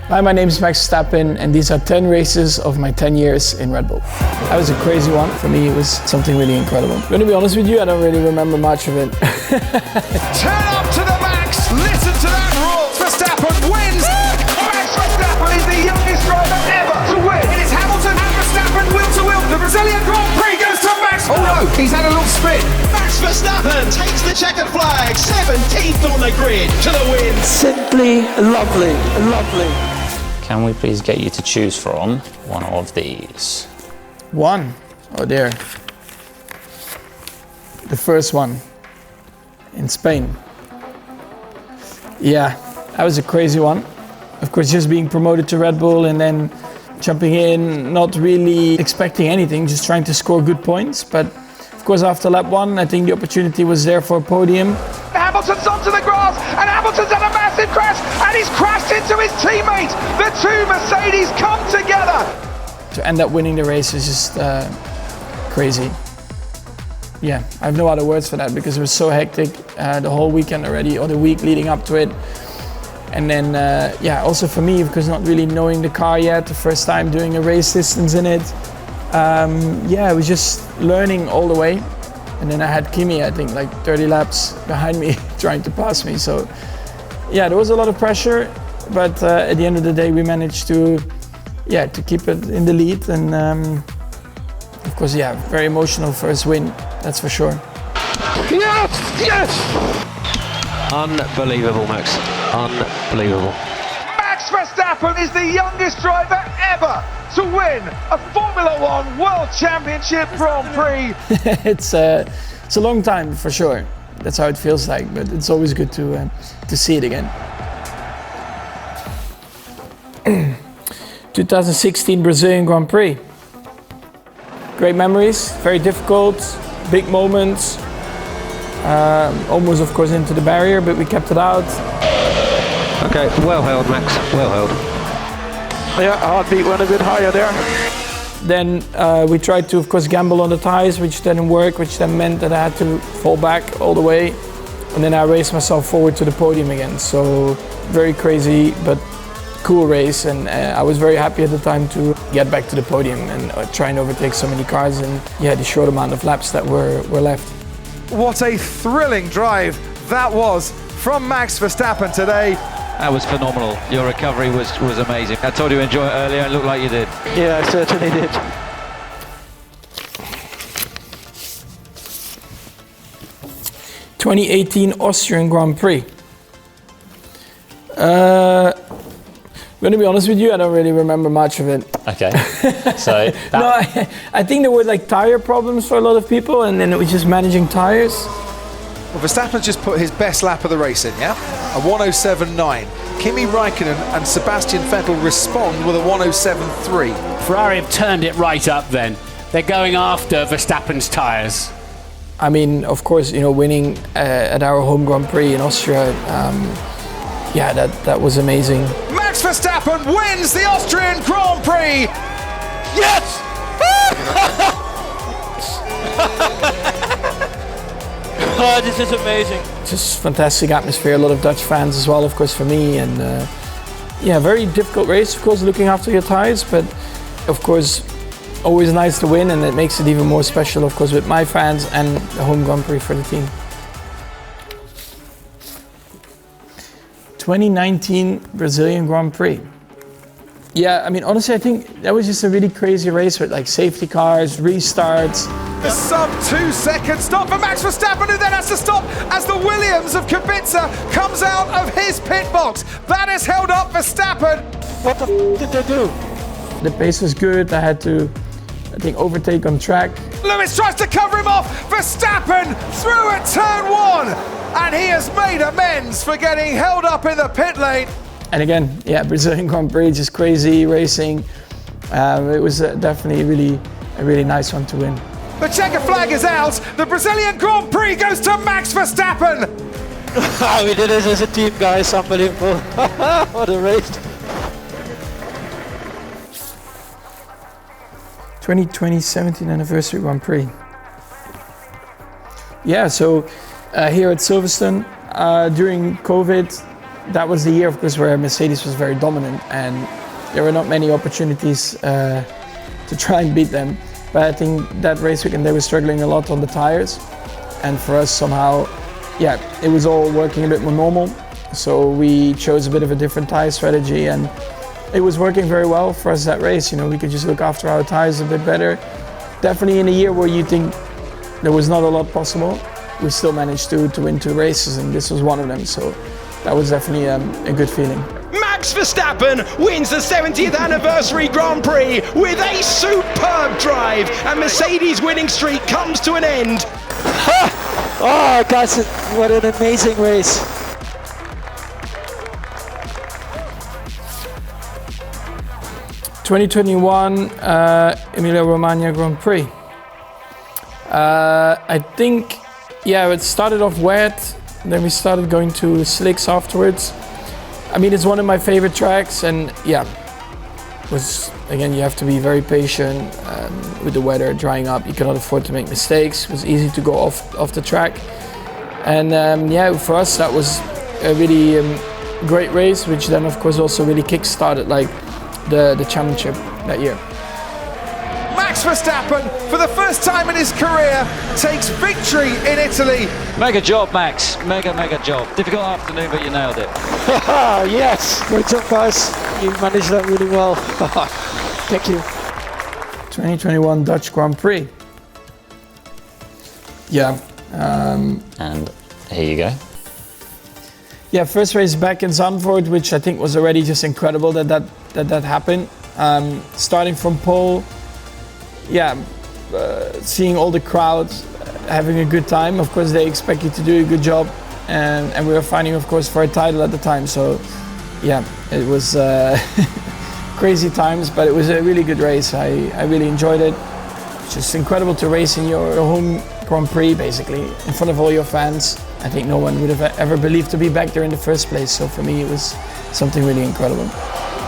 Hi, my name is Max Verstappen, and these are 10 races of my 10 years in Red Bull. That was a crazy one. For me, it was something really incredible. I'm going to be honest with you, I don't really remember much of it. Turn up to the max, listen to that roar. Verstappen wins. Max Verstappen is the youngest driver ever to win. It is Hamilton and Verstappen wheel to wheel. The Brazilian Grand Prix goes to Max. Oh no, he's had a little spin. Max Verstappen takes the checkered flag, 17th on the grid to the win. Simply lovely, lovely. Can we please get you to choose from one of these? One. Oh dear. The first one in Spain. Yeah, that was a crazy one. Of course, just being promoted to Red Bull and then jumping in, not really expecting anything, just trying to score good points. But of course, after lap one, I think the opportunity was there for a podium. Hamilton's onto the grass, and Hamilton's had a massive crash, and he's crashed into his teammate. The two Mercedes come together. To end up winning the race is just crazy. Yeah, I have no other words for that because it was so hectic the whole weekend already, or the week leading up to it. And then, yeah, also for me, because not really knowing the car yet, the first time doing a race distance in it, yeah, I was just learning all the way. And then I had Kimi, I think, like 30 laps behind me, trying to pass me. So, yeah, there was a lot of pressure, but at the end of the day, we managed to, yeah, to keep it in the lead. And of course, yeah, very emotional first win, that's for sure. Yes! Yes! Unbelievable, Max. Unbelievable. Max Verstappen is the youngest driver ever to win a Formula One World Championship Grand Prix. It's a long time for sure. That's how it feels like, but it's always good to see it again. 2016 Brazilian Grand Prix. Great memories, very difficult, big moments. Almost, of course, into the barrier, but we kept it out. Okay, well held, Max. Well held. Yeah, heartbeat went a bit higher there. Then we tried to, of course, gamble on the tires, which didn't work, which then meant that I had to fall back all the way. And then I raced myself forward to the podium again. So very crazy, but cool race. And I was very happy at the time to get back to the podium and try and overtake so many cars. And yeah, the short amount of laps that were left. What a thrilling drive that was from Max Verstappen today. That was phenomenal. Your recovery was amazing. I told you to enjoy it earlier, and it looked like you did. Yeah, I certainly did. '18 Austrian Grand Prix. I'm going to be honest with you, I don't really remember much of it. Okay, so No, I think there were like tire problems for a lot of people, and then it was just managing tires. Well, Verstappen's just put his best lap of the race in, yeah? A 107.9. Kimi Räikkönen and Sebastian Vettel respond with a 107.3. Ferrari have turned it right up then. They're going after Verstappen's tyres. I mean, of course, you know, winning at our home Grand Prix in Austria, yeah, that was amazing. Max Verstappen wins the Austrian Grand Prix! Yes! Oh, this is amazing. Just fantastic atmosphere, a lot of Dutch fans as well, of course, for me. And yeah, very difficult race, of course, looking after your tires, but of course, always nice to win, and it makes it even more special, of course, with my fans and the home Grand Prix for the team. 2019 Brazilian Grand Prix. Yeah, I mean, honestly, I think that was just a really crazy race with like safety cars, restarts. The sub 2 second stop for Max Verstappen, who then has to stop as the Williams of Kubica comes out of his pit box. That has held up Verstappen. What the f did they do? The pace was good. I had to, I think, overtake on track. Lewis tries to cover him off. Verstappen through at turn 1. And he has made amends for getting held up in the pit lane. And again, yeah, Brazilian Grand Prix, just crazy racing. It was definitely a really nice one to win. The checker flag is out. The Brazilian Grand Prix goes to Max Verstappen. We did this as a team, guys. Unbelievable. What a race. 2020 17th anniversary Grand Prix. Yeah, so here at Silverstone, during COVID, that was the year, of course, where Mercedes was very dominant, and there were not many opportunities to try and beat them. But I think that race weekend they were struggling a lot on the tires, and for us somehow, yeah, it was all working a bit more normal. So we chose a bit of a different tire strategy, and it was working very well for us that race. You know, we could just look after our tires a bit better. Definitely in a year where you think there was not a lot possible, we still managed to win 2 races, and this was one of them. So that was definitely a good feeling. Max Verstappen wins the 70th anniversary Grand Prix with a superb drive, and Mercedes' winning streak comes to an end. Oh, guys, what an amazing race. (2021) Emilia-Romagna Grand Prix. I think, yeah, it started off wet, then we started going to slicks afterwards. I mean, it's one of my favorite tracks, and yeah, was, again, you have to be very patient with the weather drying up. You cannot afford to make mistakes. It was easy to go off the track, and yeah, for us that was a really great race, which then of course also really kick-started like the championship that year. Max Verstappen, for the first time in his career, takes victory in Italy. Mega job, Max. Mega job. Difficult afternoon, but you nailed it. Yes, great job, guys. You managed that really well. Thank you. 2021 Dutch Grand Prix. Yeah. And here you go. Yeah, first race back in Zandvoort, which I think was already just incredible that happened. Starting from pole, yeah, seeing all the crowds having a good time. Of course, they expect you to do a good job, and we were fighting, of course, for a title at the time. So, yeah, it was crazy times, but it was a really good race. I really enjoyed it. It's just incredible to race in your home Grand Prix, basically, in front of all your fans. I think no one would have ever believed to be back there in the first place. So for me, it was something really incredible.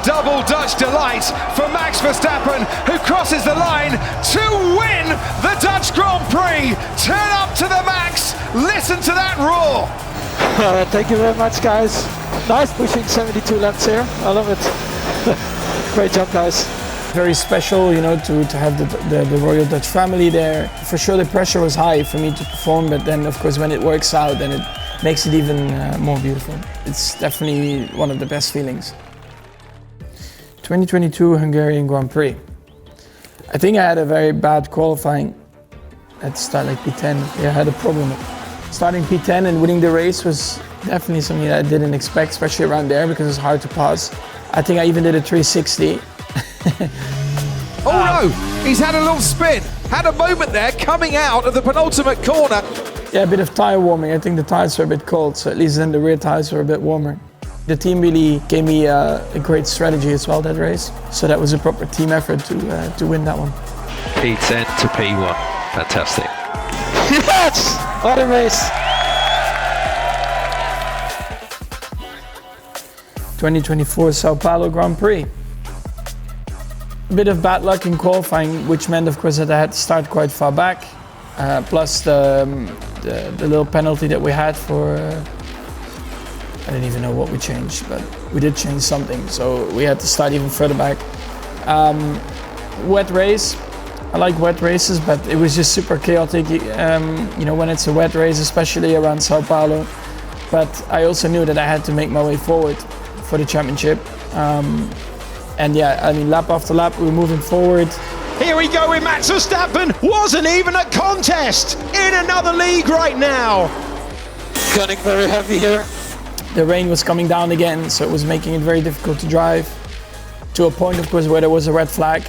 Double Dutch delight for Max Verstappen, who crosses the line to win the Dutch Grand Prix. Turn up to the max, listen to that roar. Thank you very much, guys. Nice pushing 72 laps here. I love it. Great job, guys. Very special, you know, to have the Royal Dutch family there. For sure the pressure was high for me to perform, but then of course when it works out, then it makes it even more beautiful. It's definitely one of the best feelings. 2022 Hungarian Grand Prix. I think I had a very bad qualifying at the start, like P10. Yeah, I had a problem. Starting P10 and winning the race was definitely something that I didn't expect, especially around there because it's hard to pass. I think I even did a 360. Oh no, he's had a little spin, had a moment there coming out of the penultimate corner. Yeah, a bit of tire warming. I think the tires were a bit cold, so at least then the rear tires were a bit warmer. The team really gave me a great strategy as well that race, so that was a proper team effort to win that one. P10 to P1, fantastic. Yes! What a race! 2024 Sao Paulo Grand Prix. A bit of bad luck in qualifying, which meant, of course, that I had to start quite far back. Plus the little penalty that we had for, I don't even know what we changed, but we did change something, so we had to start even further back. Wet race. I like wet races, but it was just super chaotic, you know, when it's a wet race, especially around Sao Paulo. But I also knew that I had to make my way forward for the championship. And yeah, I mean, lap after lap, we were moving forward. Here we go with Max Verstappen. Wasn't even a contest. In another league right now. Gunning very heavy here. The rain was coming down again, so it was making it very difficult to drive. To a point, of course, where there was a red flag,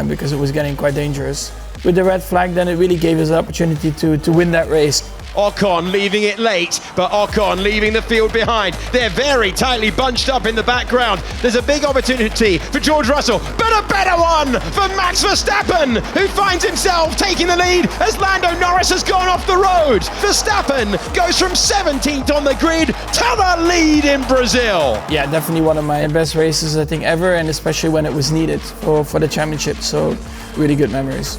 because it was getting quite dangerous. With the red flag, then it really gave us the opportunity to win that race. Ocon leaving it late, but Ocon leaving the field behind. They're very tightly bunched up in the background. There's a big opportunity for George Russell, but a better one for Max Verstappen, who finds himself taking the lead as Lando Norris has gone off the road. Verstappen goes from 17th on the grid to the lead in Brazil. Yeah, definitely one of my best races, I think, ever, and especially when it was needed for the championship. So, really good memories.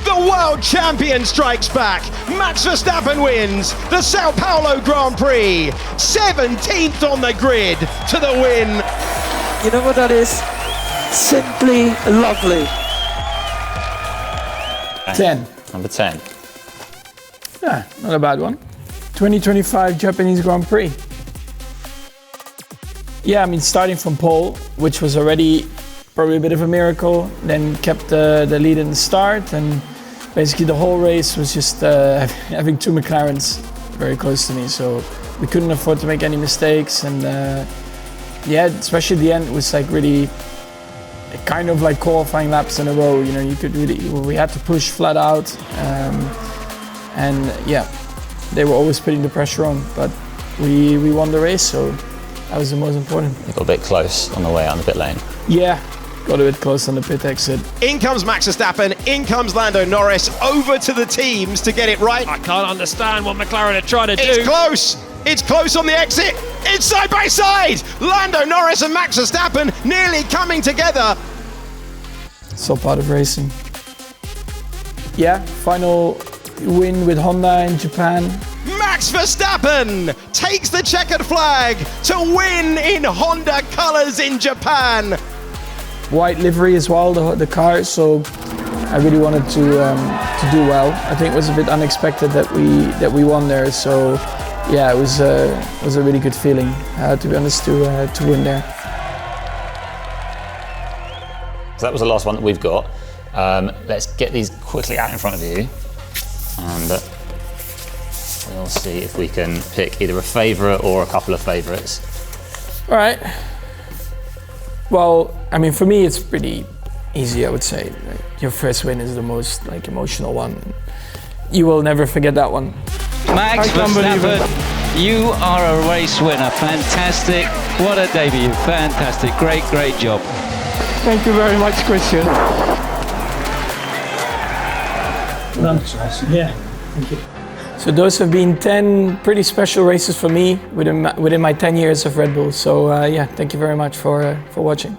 The world champion strikes back. Max Verstappen wins the Sao Paulo Grand Prix. 17th on the grid to the win. You know what that is? Simply lovely. 10. Number 10. Yeah, not a bad one. 2025 Japanese Grand Prix. Yeah, I mean, starting from pole, which was already probably a bit of a miracle, then kept the lead in the start, and basically the whole race was just having two McLarens very close to me, so we couldn't afford to make any mistakes, and yeah, especially the end was like really kind of like qualifying laps in a row, you know, we had to push flat out, and yeah, they were always putting the pressure on, but we won the race, so that was the most important. You got a bit close on the way out in the pit lane. Yeah, got a bit close on the pit exit. In comes Max Verstappen, in comes Lando Norris, over to the teams to get it right. I can't understand what McLaren are trying to do. It's close! It's close on the exit! It's side by side! Lando Norris and Max Verstappen nearly coming together. It's all part of racing. Yeah, final win with Honda in Japan. Max Verstappen takes the checkered flag to win in Honda colours in Japan. White livery as well, the car, so I really wanted to do well. I think it was a bit unexpected that we won there, so yeah, it was a really good feeling, to be honest, to win there. So that was the last one that we've got. Let's get these quickly out in front of you, and we'll see if we can pick either a favourite or a couple of favourites. All right. Well, I mean, for me, it's pretty easy, I would say. Your first win is the most emotional one. You will never forget that one. Max Verstappen, you are a race winner. Fantastic. What a debut. Fantastic. Great job. Thank you very much, Christian. Yeah, thank you. So those have been 10 pretty special races for me within my 10 years of Red Bull. So yeah, thank you very much for watching.